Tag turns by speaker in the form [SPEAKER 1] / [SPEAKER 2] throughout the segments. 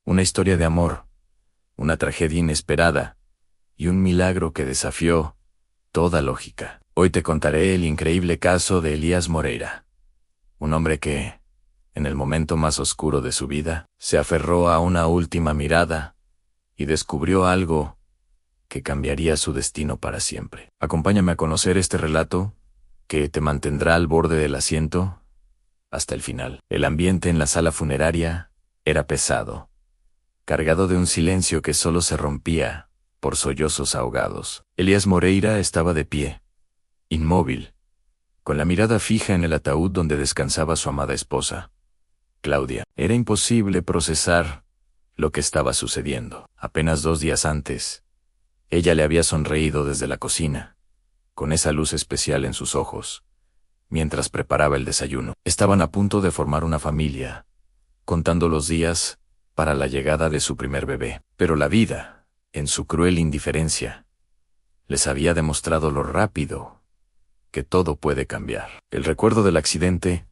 [SPEAKER 1] Una historia de amor, una tragedia inesperada y un milagro que desafió toda lógica. Hoy te contaré el increíble caso de Elías Moreira, un hombre que, en el momento más oscuro de su vida, se aferró a una última mirada y descubrió algo que cambiaría su destino para siempre. Acompáñame a conocer este relato que te mantendrá al borde del asiento hasta el final. El ambiente en la sala funeraria era pesado, cargado de un silencio que solo se rompía por sollozos ahogados. Elías Moreira estaba de pie, inmóvil, con la mirada fija en el ataúd donde descansaba su amada esposa, Claudia. Era imposible procesar lo que estaba sucediendo. Apenas 2 días antes, ella le había sonreído desde la cocina, con esa luz especial en sus ojos, mientras preparaba el desayuno. Estaban a punto de formar una familia, contando los días para la llegada de su primer bebé. Pero la vida, en su cruel indiferencia, les había demostrado lo rápido que todo puede cambiar. El recuerdo del accidente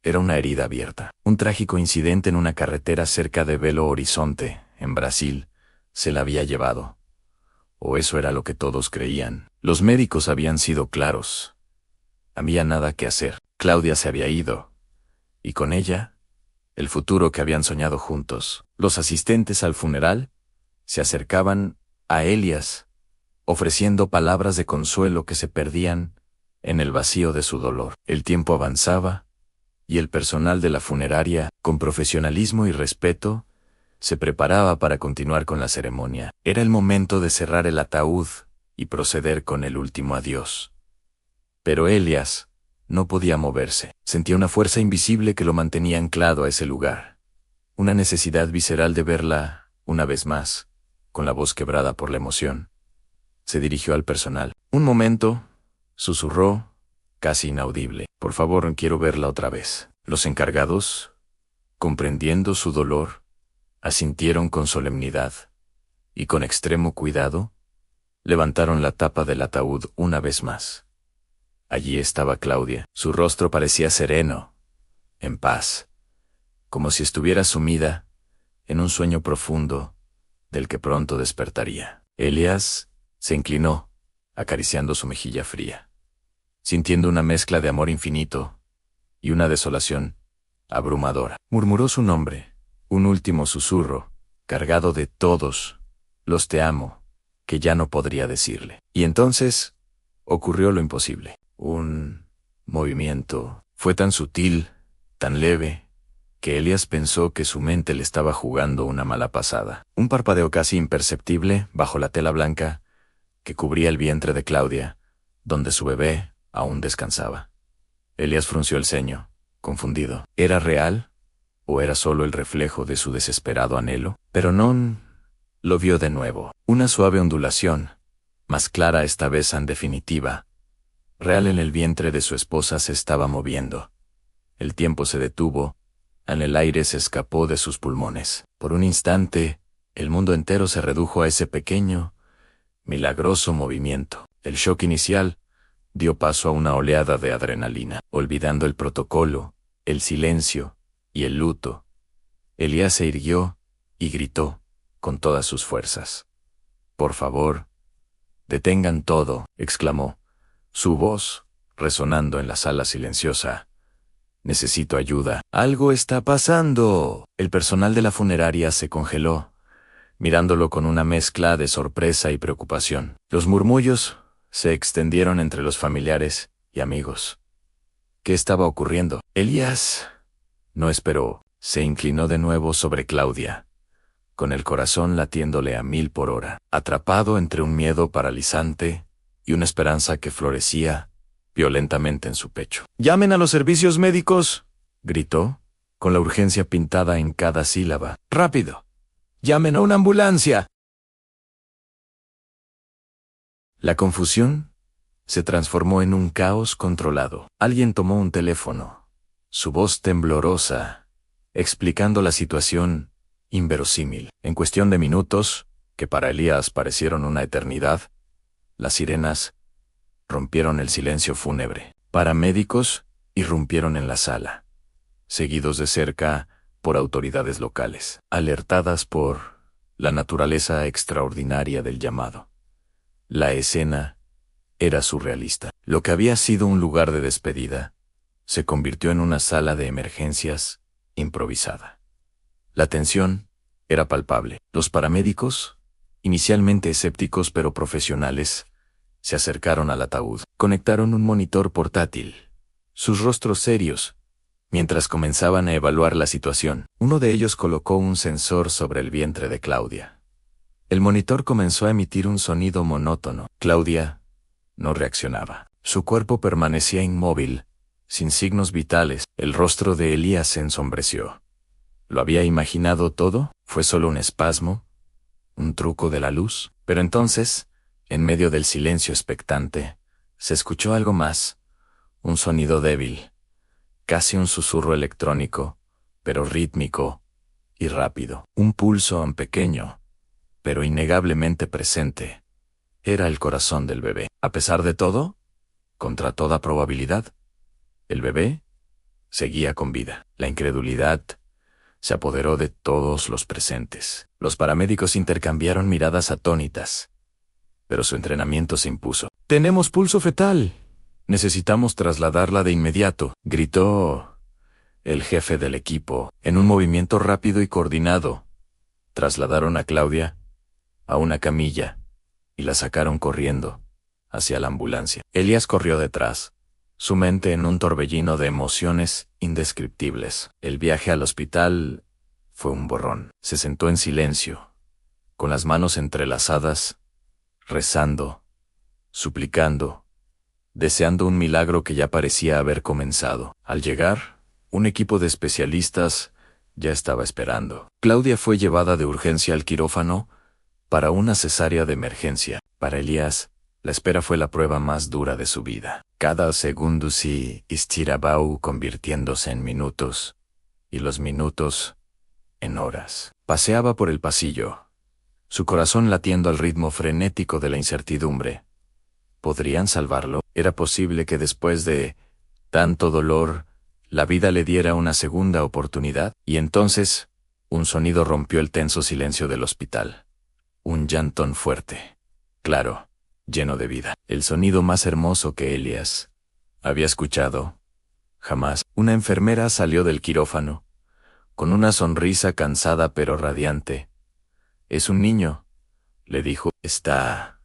[SPEAKER 1] era una herida abierta. Un trágico incidente en una carretera cerca de Belo Horizonte, en Brasil, se la había llevado. O eso era lo que todos creían. Los médicos habían sido claros. Había nada que hacer. Claudia se había ido, y con ella, el futuro que habían soñado juntos. Los asistentes al funeral se acercaban a Elías, ofreciendo palabras de consuelo que se perdían en el vacío de su dolor. El tiempo avanzaba, y el personal de la funeraria, con profesionalismo y respeto, se preparaba para continuar con la ceremonia. Era el momento de cerrar el ataúd y proceder con el último adiós. Pero Elías no podía moverse. Sentía una fuerza invisible que lo mantenía anclado a ese lugar. Una necesidad visceral de verla, una vez más, con la voz quebrada por la emoción. Se dirigió al personal. Un momento, susurró, casi inaudible. Por favor, quiero verla otra vez. Los encargados, comprendiendo su dolor, asintieron con solemnidad, y con extremo cuidado, levantaron la tapa del ataúd una vez más. Allí estaba Claudia. Su rostro parecía sereno, en paz, como si estuviera sumida en un sueño profundo del que pronto despertaría. Elías se inclinó, acariciando su mejilla fría, sintiendo una mezcla de amor infinito y una desolación abrumadora. Murmuró su nombre, un último susurro, cargado de todos los te amo, que ya no podría decirle. Y entonces ocurrió lo imposible. Un movimiento fue tan sutil, tan leve, que Elías pensó que su mente le estaba jugando una mala pasada. Un parpadeo casi imperceptible bajo la tela blanca que cubría el vientre de Claudia, donde su bebé aún descansaba. Elías frunció el ceño, confundido. ¿Era real o era solo el reflejo de su desesperado anhelo? Pero non lo vio de nuevo. Una suave ondulación, más clara esta vez en definitiva, real en el vientre de su esposa, se estaba moviendo. El tiempo se detuvo, el aire se escapó de sus pulmones. Por un instante, el mundo entero se redujo a ese pequeño, milagroso movimiento. El shock inicial dio paso a una oleada de adrenalina. Olvidando el protocolo, el silencio y el luto, Elías se irguió y gritó con todas sus fuerzas. «Por favor, detengan todo», exclamó, su voz resonando en la sala silenciosa. «Necesito ayuda. Algo está pasando». El personal de la funeraria se congeló, mirándolo con una mezcla de sorpresa y preocupación. Los murmullos se extendieron entre los familiares y amigos. ¿Qué estaba ocurriendo? Elías no esperó. Se inclinó de nuevo sobre Claudia, con el corazón latiéndole a 1000 por hora, atrapado entre un miedo paralizante y una esperanza que florecía violentamente en su pecho. «¡Llamen a los servicios médicos!», gritó, con la urgencia pintada en cada sílaba. «¡Rápido! ¡Llamen a una ambulancia!». La confusión se transformó en un caos controlado. Alguien tomó un teléfono, su voz temblorosa, explicando la situación inverosímil. En cuestión de minutos, que para Elías parecieron una eternidad, las sirenas rompieron el silencio fúnebre. Paramédicos irrumpieron en la sala, seguidos de cerca por autoridades locales, alertadas por la naturaleza extraordinaria del llamado. La escena era surrealista. Lo que había sido un lugar de despedida se convirtió en una sala de emergencias improvisada. La tensión era palpable. Los paramédicos, inicialmente escépticos pero profesionales, se acercaron al ataúd. Conectaron un monitor portátil, sus rostros serios, mientras comenzaban a evaluar la situación. Uno de ellos colocó un sensor sobre el vientre de Claudia. El monitor comenzó a emitir un sonido monótono. Claudia no reaccionaba. Su cuerpo permanecía inmóvil, sin signos vitales. El rostro de Elías se ensombreció. ¿Lo había imaginado todo? ¿Fue solo un espasmo? ¿Un truco de la luz? Pero entonces, en medio del silencio expectante, se escuchó algo más. Un sonido débil, casi un susurro electrónico, pero rítmico y rápido. Un pulso pequeño, pero innegablemente presente. Era el corazón del bebé. A pesar de todo, contra toda probabilidad, el bebé seguía con vida. La incredulidad se apoderó de todos los presentes. Los paramédicos intercambiaron miradas atónitas, pero su entrenamiento se impuso. «Tenemos pulso fetal. Necesitamos trasladarla de inmediato», gritó el jefe del equipo. En un movimiento rápido y coordinado, trasladaron a Claudia a una camilla y la sacaron corriendo hacia la ambulancia. Elías corrió detrás, su mente en un torbellino de emociones indescriptibles. El viaje al hospital fue un borrón. Se sentó en silencio, con las manos entrelazadas, rezando, suplicando, deseando un milagro que ya parecía haber comenzado. Al llegar, un equipo de especialistas ya estaba esperando. Claudia fue llevada de urgencia al quirófano para una cesárea de emergencia. Para Elías, la espera fue la prueba más dura de su vida. Cada segundo se estiraba convirtiéndose en minutos, y los minutos en horas. Paseaba por el pasillo, su corazón latiendo al ritmo frenético de la incertidumbre. ¿Podrían salvarlo? ¿Era posible que después de tanto dolor, la vida le diera una segunda oportunidad? Y entonces, un sonido rompió el tenso silencio del hospital. Un llantón fuerte, claro, lleno de vida. El sonido más hermoso que Elías había escuchado jamás. Una enfermera salió del quirófano, con una sonrisa cansada pero radiante. «Es un niño», le dijo. «Está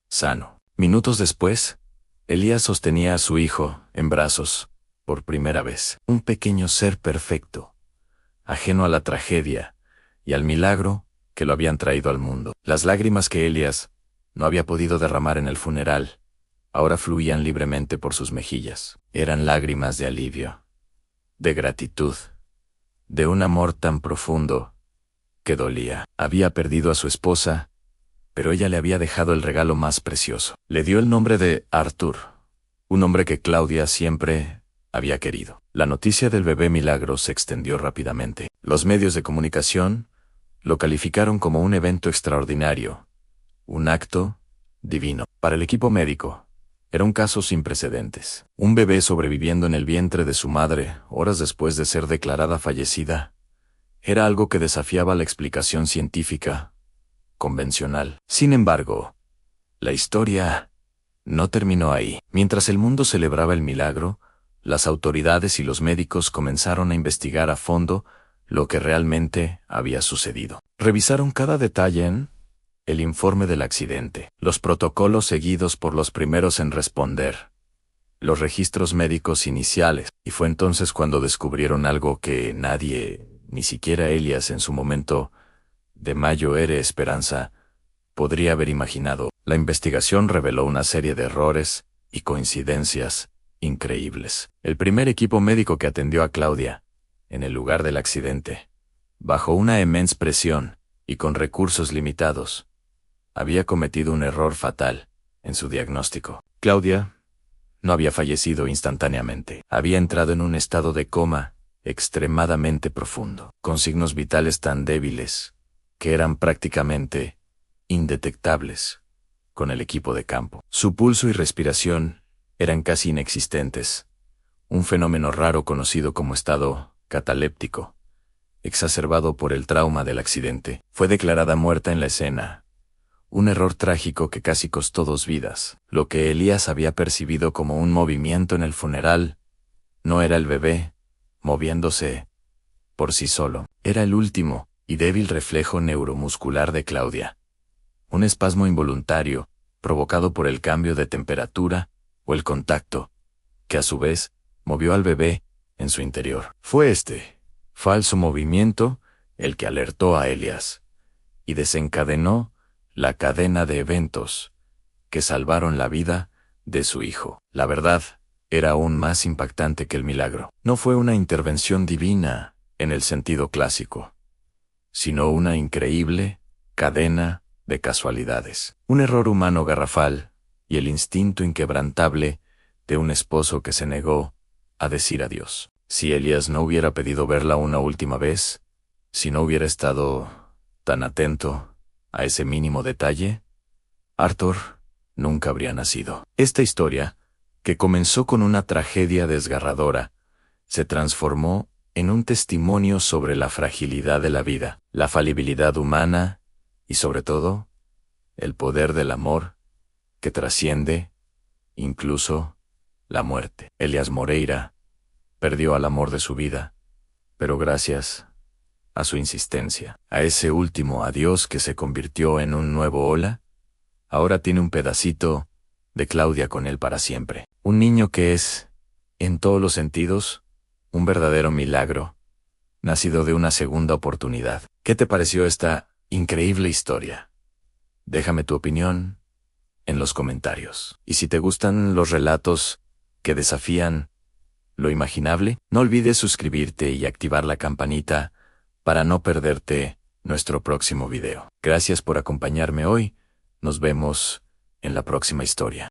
[SPEAKER 1] sano». Minutos después, Elías sostenía a su hijo en brazos, por primera vez. Un pequeño ser perfecto, ajeno a la tragedia y al milagro que lo habían traído al mundo. Las lágrimas que Elías no había podido derramar en el funeral ahora fluían libremente por sus mejillas. Eran lágrimas de alivio, de gratitud, de un amor tan profundo que dolía. Había perdido a su esposa, pero ella le había dejado el regalo más precioso. Le dio el nombre de Arthur, un nombre que Claudia siempre había querido. La noticia del bebé milagro se extendió rápidamente. Los medios de comunicación lo calificaron como un evento extraordinario, un acto divino. Para el equipo médico, era un caso sin precedentes. Un bebé sobreviviendo en el vientre de su madre, horas después de ser declarada fallecida, era algo que desafiaba la explicación científica convencional. Sin embargo, la historia no terminó ahí. Mientras el mundo celebraba el milagro, las autoridades y los médicos comenzaron a investigar a fondo lo que realmente había sucedido. Revisaron cada detalle en el informe del accidente, los protocolos seguidos por los primeros en responder, los registros médicos iniciales, y fue entonces cuando descubrieron algo que nadie, ni siquiera Elías en su momento de mayor esperanza, podría haber imaginado. La investigación reveló una serie de errores y coincidencias increíbles. El primer equipo médico que atendió a Claudia, en el lugar del accidente, bajo una inmensa presión y con recursos limitados, había cometido un error fatal en su diagnóstico. Claudia no había fallecido instantáneamente. Había entrado en un estado de coma extremadamente profundo, con signos vitales tan débiles que eran prácticamente indetectables con el equipo de campo. Su pulso y respiración eran casi inexistentes, un fenómeno raro conocido como estado cataléptico. exacerbado por el trauma del accidente. Fue declarada muerta en la escena. Un error trágico que casi costó 2 vidas. Lo que Elías había percibido como un movimiento en el funeral no era el bebé moviéndose por sí solo. Era el último y débil reflejo neuromuscular de Claudia. Un espasmo involuntario, provocado por el cambio de temperatura o el contacto, que a su vez movió al bebé en su interior. Fue este falso movimiento el que alertó a Elías y desencadenó la cadena de eventos que salvaron la vida de su hijo. La verdad era aún más impactante que el milagro. No fue una intervención divina en el sentido clásico, sino una increíble cadena de casualidades. Un error humano garrafal y el instinto inquebrantable de un esposo que se negó a decir adiós. Si Elías no hubiera pedido verla una última vez, si no hubiera estado tan atento a ese mínimo detalle, Arthur nunca habría nacido. Esta historia, que comenzó con una tragedia desgarradora, se transformó en un testimonio sobre la fragilidad de la vida, la falibilidad humana y, sobre todo, el poder del amor que trasciende incluso la muerte. Elías Moreira perdió al amor de su vida, pero gracias a su insistencia, a ese último adiós que se convirtió en un nuevo hola, ahora tiene un pedacito de Claudia con él para siempre. Un niño que es, en todos los sentidos, un verdadero milagro, nacido de una segunda oportunidad. ¿Qué te pareció esta increíble historia? Déjame tu opinión en los comentarios. Y si te gustan los relatos que desafían lo imaginable, no olvides suscribirte y activar la campanita para no perderte nuestro próximo video. Gracias por acompañarme hoy. Nos vemos en la próxima historia.